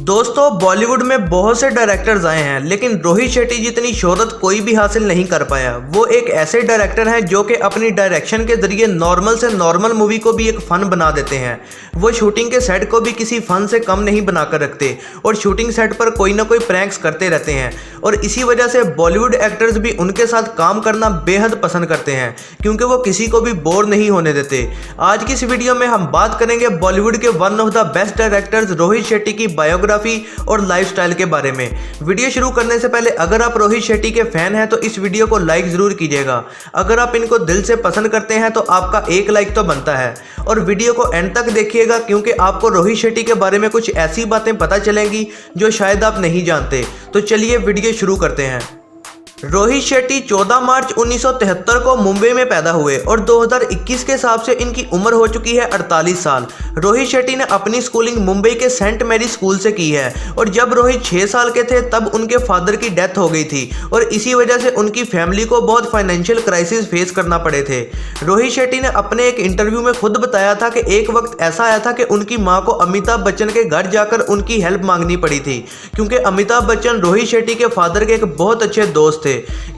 दोस्तों, बॉलीवुड में बहुत से डायरेक्टर्स आए हैं, लेकिन रोहित शेट्टी जितनी शोहरत कोई भी हासिल नहीं कर पाया। वो एक ऐसे डायरेक्टर हैं जो कि अपनी डायरेक्शन के जरिए नॉर्मल से नॉर्मल मूवी को भी एक फ़न बना देते हैं। वो शूटिंग के सेट को भी किसी फ़न से कम नहीं बनाकर रखते और शूटिंग सेट पर कोई ना कोई प्रैंक्स करते रहते हैं और इसी वजह से बॉलीवुड एक्टर्स भी उनके साथ काम करना बेहद पसंद करते हैं, क्योंकि वो किसी को भी बोर नहीं होने देते। आज की इस वीडियो में हम बात करेंगे बॉलीवुड के one of the best directors Rohit Shetty की बायोग्राफी और लाइफस्टाइल के बारे में। वीडियो शुरू करने से पहले अगर आप रोहित शेट्टी के फैन हैं तो इस वीडियो को लाइक जरूर कीजिएगा। अगर आप इनको दिल से पसंद करते हैं तो आपका एक लाइक तो बनता है और वीडियो को एंड तक देखिएगा, क्योंकि आपको रोहित शेट्टी के बारे में कुछ ऐसी बातें पता चलेंगी जो शायद आप नहीं जानते। तो चलिए वीडियो शुरू करते हैं। रोहित शेट्टी 14 मार्च 1973 को मुंबई में पैदा हुए और 2021 के हिसाब से इनकी उम्र हो चुकी है 48 साल। रोहित शेट्टी ने अपनी स्कूलिंग मुंबई के सेंट मैरी स्कूल से की है और जब रोहित 6 साल के थे तब उनके फादर की डेथ हो गई थी और इसी वजह से उनकी फैमिली को बहुत फाइनेंशियल क्राइसिस फेस करना पड़े थे। रोहित शेट्टी ने अपने एक इंटरव्यू में खुद बताया था कि एक वक्त ऐसा आया था कि उनकी माँ को अमिताभ बच्चन के घर जाकर उनकी हेल्प मांगनी पड़ी थी, क्योंकि अमिताभ बच्चन रोहित शेट्टी के फादर के एक बहुत अच्छे दोस्त थे।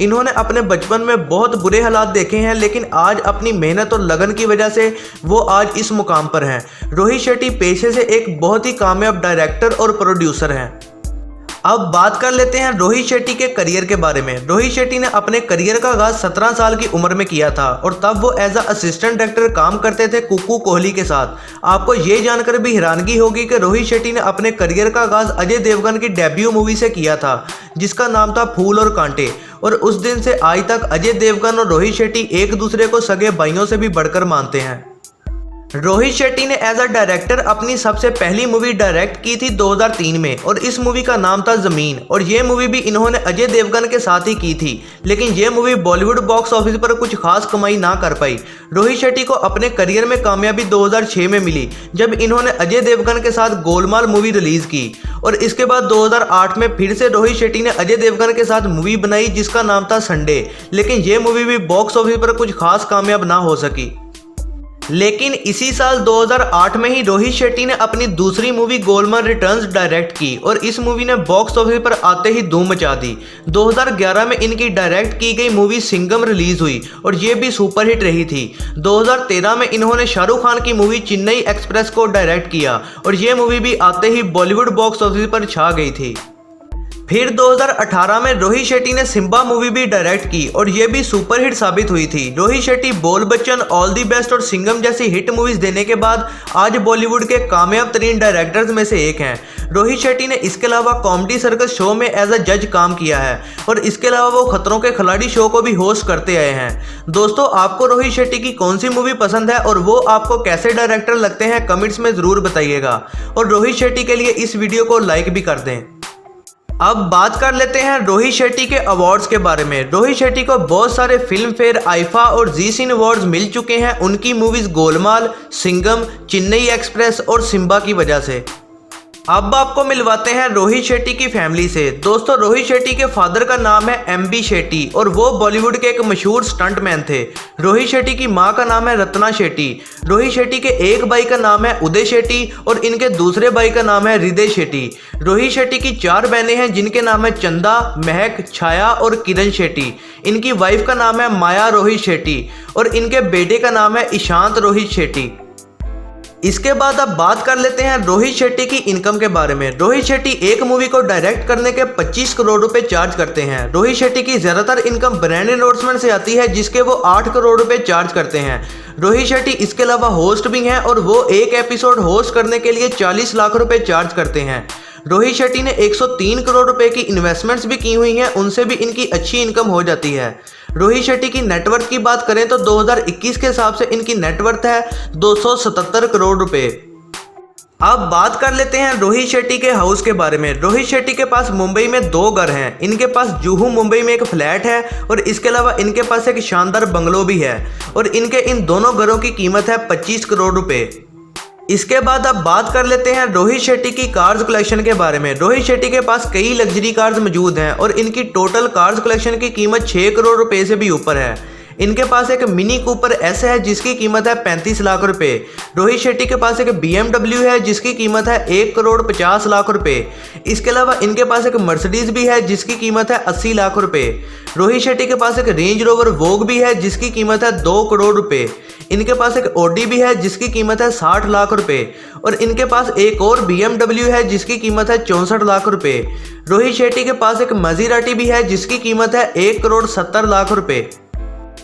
इन्होंने अपने बचपन में बहुत बुरे हालात देखे हैं, लेकिन आज अपनी मेहनत और लगन की वजह से वो आज इस मुकाम पर हैं। रोहित शेट्टी पेशे से एक बहुत ही कामयाब डायरेक्टर और प्रोड्यूसर हैं। अब बात कर लेते हैं रोहित शेट्टी के करियर के बारे में। रोहित शेट्टी ने अपने करियर का आगाज 17 साल की उम्र में किया था और तब वो एज अ असिस्टेंट डायरेक्टर काम करते थे कुकू कोहली के साथ। आपको ये जानकर भी हैरानगी होगी कि रोहित शेट्टी ने अपने करियर का आगाज अजय देवगन की डेब्यू मूवी से किया था, जिसका नाम था फूल और कांटे। और उस दिन से आज तक अजय देवगन और रोहित शेट्टी एक दूसरे को सगे भाइयों से भी बढ़कर मानते हैं। रोहित शेट्टी ने एज अ डायरेक्टर अपनी सबसे पहली मूवी डायरेक्ट की थी 2003 में और इस मूवी का नाम था ज़मीन, और ये मूवी भी इन्होंने अजय देवगन के साथ ही की थी, लेकिन ये मूवी बॉलीवुड बॉक्स ऑफिस पर कुछ खास कमाई ना कर पाई। रोहित शेट्टी को अपने करियर में कामयाबी 2006 में मिली जब इन्होंने अजय देवगन के साथ गोलमाल मूवी रिलीज की और इसके बाद 2008 में फिर से रोहित शेट्टी ने अजय देवगन के साथ मूवी बनाई जिसका नाम था संडे, लेकिन ये मूवी भी बॉक्स ऑफिस पर कुछ खास कामयाब ना हो सकी। लेकिन इसी साल 2008 में ही रोहित शेट्टी ने अपनी दूसरी मूवी गोलमाल रिटर्न्स डायरेक्ट की और इस मूवी ने बॉक्स ऑफिस पर आते ही धूम मचा दी। 2011 में इनकी डायरेक्ट की गई मूवी सिंघम रिलीज हुई और ये भी सुपरहिट रही थी। 2013 में इन्होंने शाहरुख खान की मूवी चेन्नई एक्सप्रेस को डायरेक्ट किया और ये मूवी भी आते ही बॉलीवुड बॉक्स ऑफिस पर छा गई थी। फिर 2018 में रोहित शेट्टी ने सिम्बा मूवी भी डायरेक्ट की और यह भी सुपरहिट साबित हुई थी। रोहित शेट्टी बोल बच्चन, ऑल दी बेस्ट और सिंघम जैसी हिट मूवीज देने के बाद आज बॉलीवुड के कामयाब तरीन डायरेक्टर्स में से एक हैं। रोहित शेट्टी ने इसके अलावा कॉमेडी सर्कस शो में एज अ जज काम किया है और इसके अलावा वो खतरों के खिलाड़ी शो को भी होस्ट करते आए हैं। दोस्तों, आपको रोहित शेट्टी की कौन सी मूवी पसंद है और वो आपको कैसे डायरेक्टर लगते हैं, कमेंट्स में ज़रूर बताइएगा और रोहित शेट्टी के लिए इस वीडियो को लाइक भी कर दें। अब बात कर लेते हैं रोहित शेट्टी के अवार्ड्स के बारे में। रोहित शेट्टी को बहुत सारे फिल्म फेयर, आईफा और जी सिने अवार्ड्स मिल चुके हैं उनकी मूवीज गोलमाल, सिंघम, चेन्नई एक्सप्रेस और सिम्बा की वजह से। अब आपको मिलवाते हैं रोहित शेट्टी की फैमिली से। दोस्तों, रोहित शेट्टी के फादर का नाम है एमबी शेट्टी और वो बॉलीवुड के एक मशहूर स्टंटमैन थे। रोहित शेट्टी की मां का नाम है रत्ना शेट्टी। रोहित शेट्टी के एक भाई का नाम है उदय शेट्टी और इनके दूसरे भाई का नाम है हृदय शेट्टी। रोहित शेट्टी की 4 बहनें हैं जिनके नाम है चंदा, महक, छाया और किरण शेट्टी। इनकी वाइफ का नाम है माया रोहित शेट्टी और इनके बेटे का नाम है ईशांत रोहित शेट्टी। इसके बाद अब बात कर लेते हैं रोहित शेट्टी की इनकम के बारे में। रोहित शेट्टी एक मूवी को डायरेक्ट करने के 25 करोड़ रुपए चार्ज करते हैं। रोहित शेट्टी की ज्यादातर इनकम ब्रांड एंडोर्समेंट से आती है जिसके वो 8 करोड़ रुपए चार्ज करते हैं। रोहित शेट्टी इसके अलावा होस्ट भी हैं और वो एक एपिसोड होस्ट करने के लिए 40 लाख रुपए चार्ज करते हैं। रोहित शेट्टी ने 103 करोड़ रुपए की इन्वेस्टमेंट्स भी की हुई हैं, उनसे भी इनकी अच्छी इनकम हो जाती है। रोहित शेट्टी की नेटवर्थ की बात करें तो 2021 के हिसाब से इनकी नेटवर्थ है 277 करोड़ रुपए। अब बात कर लेते हैं रोहित शेट्टी के हाउस के बारे में। रोहित शेट्टी के पास मुंबई में 2 घर हैं। इनके पास जुहू मुंबई में एक फ्लैट है और इसके अलावा इनके पास एक शानदार बंगलो भी है और इनके इन दोनों घरों की कीमत है 25 करोड़ रुपए। इसके बाद अब बात कर लेते हैं रोहित शेट्टी की कार्स कलेक्शन के बारे में। रोहित शेट्टी के पास कई लग्जरी कार्स मौजूद हैं और इनकी टोटल कार्स कलेक्शन की कीमत 6 करोड़ रुपए से भी ऊपर है। इनके पास एक मिनी कूपर एस है जिसकी कीमत है 35 लाख रुपए। रोहित शेट्टी के पास एक BMW है जिसकी कीमत है 1,50,00,000 रुपए। इसके अलावा इनके पास एक मर्सिडीज भी है जिसकी कीमत है 80 लाख रुपए। रोहित शेट्टी के पास एक रेंज रोवर वोग भी है जिसकी कीमत है 2 करोड़ रुपए। इनके पास एक ऑडी भी है जिसकी कीमत है 60 लाख रुपए और इनके पास एक और BMW है जिसकी कीमत है 64 लाख रुपए। रोहित शेट्टी के पास एक मजीराटी भी है जिसकी कीमत है 1,70,00,000 रुपए।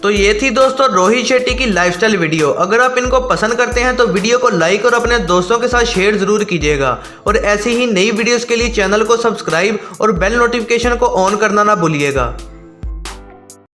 तो ये थी दोस्तों रोहित शेट्टी की लाइफस्टाइल वीडियो। अगर आप इनको पसंद करते हैं तो वीडियो को लाइक और अपने दोस्तों के साथ शेयर जरूर कीजिएगा और ऐसी ही नई वीडियोस के लिए चैनल को सब्सक्राइब और बेल नोटिफिकेशन को ऑन करना ना भूलिएगा।